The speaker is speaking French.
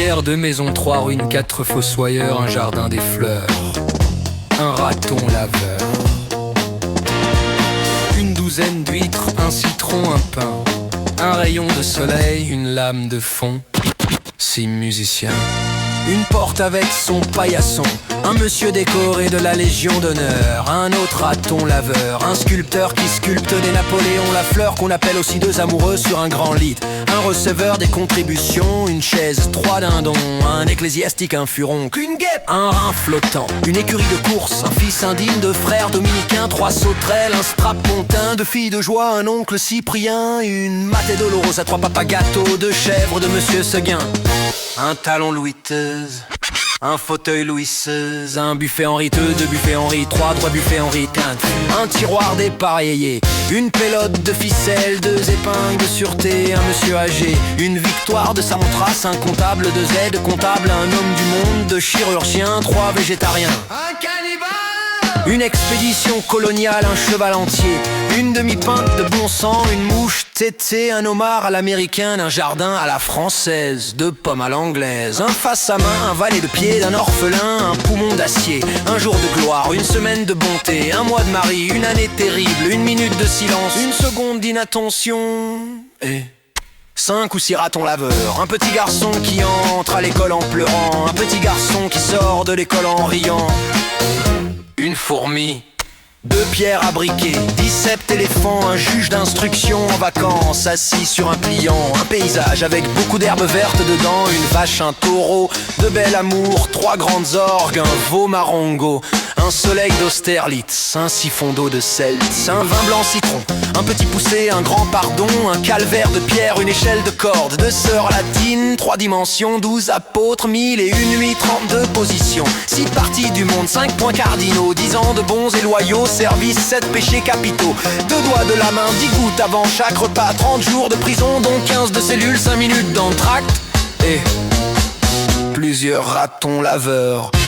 terre, 2 maisons, 3 ruines, 4 fossoyeurs, un jardin des fleurs, un raton laveur, une douzaine d'huîtres, un citron, un pain, un rayon de soleil, une lame de fond, 6 musiciens, une porte avec son paillasson, un monsieur décoré de la Légion d'honneur, un autre raton laveur, un sculpteur qui sculpte des Napoléons, la fleur qu'on appelle aussi 2 amoureux sur un grand lit, un receveur des contributions, une chaise, 3 dindons, un ecclésiastique, un furon, qu'une guêpe, un rein flottant, une écurie de course, un fils indigne de frères dominicains, 3 sauterelles, un strapontin, 2 filles de joie, un oncle Cyprien, une Maté Dolorosa, 3 papas gâteaux, 2 chèvres de monsieur Seguin, un talon Louis XIII, un fauteuil Louis XVI, un buffet Henri II, 2 buffets Henri III, 3 buffets Henri V, un tiroir dépareillé, une pelote de ficelle, 2 épingles de sûreté, un monsieur âgé, une victoire de Samothrace, un comptable de Z, comptable, un homme du monde, 2 chirurgiens, 3 végétariens, un cannibale, une expédition coloniale, un cheval entier, une demi-pinte de bon sang, une mouche tétée, un homard à l'américaine, un jardin à la française, 2 pommes à l'anglaise, un face à main, un valet de pied d'un orphelin, un poumon d'acier, un jour de gloire, une semaine de bonté, un mois de Marie, une année terrible, une minute de silence, une seconde d'inattention et 5 ou 6 ratons laveurs, un petit garçon qui entre à l'école en pleurant, un petit garçon qui sort de l'école en riant, une fourmi, 2 pierres à briquet, 17 éléphants, un juge d'instruction en vacances, assis sur un pliant, un paysage avec beaucoup d'herbes vertes dedans, une vache, un taureau, 2 belles amours, 3 grandes orgues, un veau marongo, un soleil d'Austerlitz, un siphon d'eau de Seltz, un vin blanc citron, un petit poussé, un grand pardon, un calvaire de pierre, une échelle de corde, 2 sœurs latines, 3 dimensions, 12 apôtres, 1000 et une nuit, 32 positions, 6 parties du monde, 5 points cardinaux, 10 ans de bons et loyaux service, 7 péchés capitaux, 2 doigts de la main, 10 gouttes avant chaque repas, 30 jours de prison, dont 15 de cellules, 5 minutes d'entracte et plusieurs ratons laveurs.